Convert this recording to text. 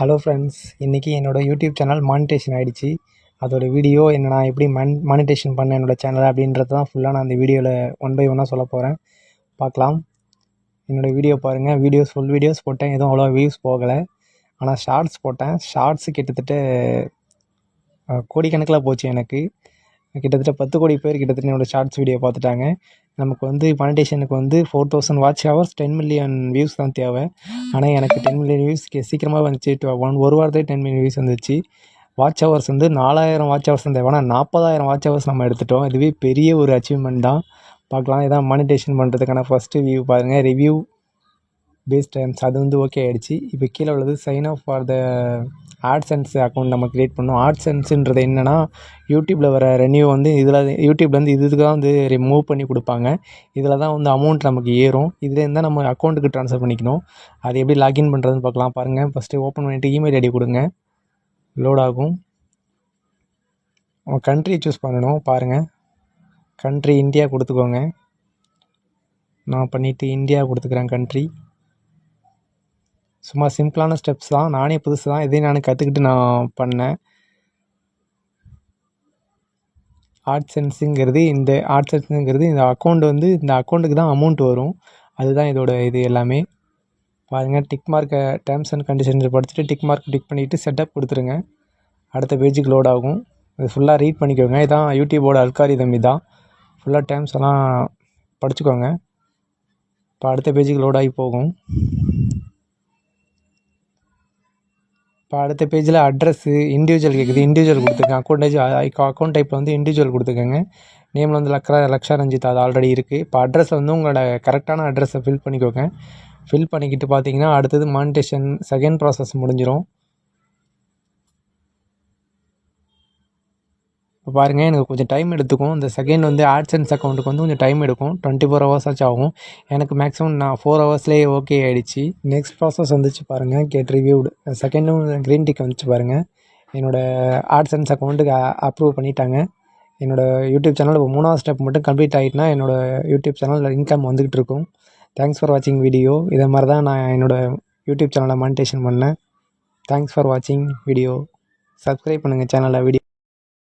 Hello friends, இன்றைக்கி என்னோடய YouTube channel monetisation ஆகிடுச்சு. அதோடய வீடியோ என்ன நான் எப்படி மானிட்டேஷன் பண்ணேன் என்னோடய சேனலை அப்படின்றது தான் ஃபுல்லாக நான் அந்த வீடியோவில் ஒன் பை ஒன்னாக சொல்ல போகிறேன். பார்க்கலாம். என்னோடய வீடியோ பாருங்கள். ஃபுல் வீடியோஸ் போட்டேன், எதுவும் அவ்வளோவா வியூஸ் போகலை. ஆனால் ஷார்ட்ஸ் போட்டேன். ஷார்ட்ஸு கிட்டத்தட்ட கோடிக்கணக்கில் போச்சு. எனக்கு கிட்டத்தட்ட 10 கோடி பேர் கிட்டத்தட்ட என்னோடய ஷார்ட்ஸ் வீடியோ பார்த்துட்டாங்க. நமக்கு மானிட்டேஷனுக்கு 4000 வாட்ச் ஹவர்ஸ் 10 மில்லியன் வியூஸ் தான் தேவை. ஆனால் எனக்கு 10 மில்லியன் வியூஸ் சீக்கிரமாக வந்துச்சு. ஒரு வாரத்துக்கு 10 மில்லியன் வியூஸ் வந்துச்சு. வாட்ச் ஹவர்ஸ் 4000 வாட்ச் ஹவர்ஸ் தான் தேவை. ஆனால் 40,000 வாட்ச் ஹவர்ஸ் நம்ம எடுத்துட்டோம். இதுவே பெரிய ஒரு அச்சீவ்மெண்ட் தான். பார்க்கலாம். இதான் மானிட்டேஷன் பண்ணுறதுக்கான ஃபஸ்ட்டு வியூ பாருங்கள். ரிவ்யூ பேஸ்ட் டைம்ஸ் அது ஓகே ஆகிடுச்சு. இப்போ கீழே உள்ளது sign up for the AdSense account நம்ம க்ரியேட் பண்ணோம். ஆட்சென்ஸுன்றது என்னென்னா, யூடியூப்பில் வர ரெனியூ இதில் யூடியூப்லேருந்து இதுக்கு தான் ரிமூவ் பண்ணி கொடுப்பாங்க. இதில் தான் அமௌண்ட் நமக்கு ஏறும். இதுலேருந்து தான் நம்ம அக்கௌண்ட்டுக்கு ட்ரான்ஸ்ஃபர் பண்ணிக்கணும். அது எப்படி லாகின் பண்ணுறதுன்னு பார்க்கலாம். பாருங்கள். ஃபஸ்ட்டு ஓப்பன் பண்ணிவிட்டு இமெயில் ஐடி கொடுங்க. லோட் ஆகும். கண்ட்ரி சூஸ் பண்ணணும். பாருங்கள், கண்ட்ரி இந்தியா கொடுத்துக்கோங்க. நான் பண்ணிவிட்டு இந்தியா கொடுத்துக்கிறேன் கண்ட்ரி. சும்மா சிம்பிளான ஸ்டெப்ஸ் தான். நானே புதுசு தான். இதே நான் கற்றுக்கிட்டு நான் பண்ணேன். ஆட்சென்ஸுங்கிறது இந்த அக்கௌண்ட் இந்த அக்கௌண்ட்டுக்கு தான் அமௌண்ட் வரும். அதுதான் இதோட இது எல்லாமே. பாருங்கள், டிக் மார்க்கை டேர்ம்ஸ் அண்ட் கண்டிஷன்ஸ் படிச்சுட்டு டிக் மார்க் டிக் பண்ணிவிட்டு செட்டப் கொடுத்துருங்க. அடுத்த பேஜுக்கு லோட் ஆகும். இது ஃபுல்லாக ரீட் பண்ணிக்கோங்க. இதான் யூடியூபோட அல்காரிதம். இதான் ஃபுல்லாக டேர்ம்ஸ் எல்லாம் படிச்சுக்கோங்க. இப்போ அடுத்த பேஜுக்கு லோட் ஆகி போகும். இப்போ அடுத்த பேஜில் அட்ரஸ்ஸு இண்டிவிஜுவல் கேட்குது. இண்டிவிஜுவல் கொடுத்துருக்கேன். அக்கௌண்ட் டைப்பில் இண்டிவிஜுவல் கொடுத்துக்கோங்க. நேமில் லக்ஷா ரஞ்சித் அது ஆல்ரெடி இருக்குது. இப்போ அட்ரஸில் உங்களோட கரெக்டான அட்ரஸை ஃபில் பண்ணிக்கோங்க. ஃபில் பண்ணிக்கிட்டு பார்த்தீங்கன்னா அடுத்தது மானிட்டேஷன் செகண்ட் ப்ராசஸ் முடிஞ்சிடும். இப்போ பாருங்கள், எனக்கு கொஞ்சம் டைம் எடுத்துக்கும். இந்த செகண்ட் ஆட்சென்ஸ் அக்கௌண்ட்டுக்கு கொஞ்சம் டைம் எடுக்கும். 24 ஹவர்ஸ் ஆகும். எனக்கு மேக்ஸிமம் நான் 4 ஹவர்ஸ்லேயே ஓகே ஆகிடுச்சு. நெக்ஸ்ட் ப்ராசஸ் வந்துச்சு பாருங்கள். Get reviewed. செகண்டும் க்ரீன் டிக் வந்துச்சு பாருங்கள். என்னோடய ஆட்சென்ஸ் அக்கௌண்ட்டுக்கு அப்ரூவ் பண்ணிட்டாங்க. என்னோடய யூடியூப் சேனல் இப்போ 3வது ஸ்டெப் மட்டும் கம்ப்ளீட் ஆகிட்டுனா என்னோடய யூடியூப் சேனலில் இன்கம் வந்துக்கிட்டு இருக்கும். தேங்க்ஸ் ஃபார் வாட்சிங் வீடியோ. இதை மாதிரி தான் நான் என்னோடய யூடியூப் சேனலை மானிட்டேஷன் பண்ணேன். தேங்க்ஸ் ஃபார் வாட்சிங் வீடியோ. சப்ஸ்கிரைப் பண்ணுங்கள் சேனலை. வீடியோ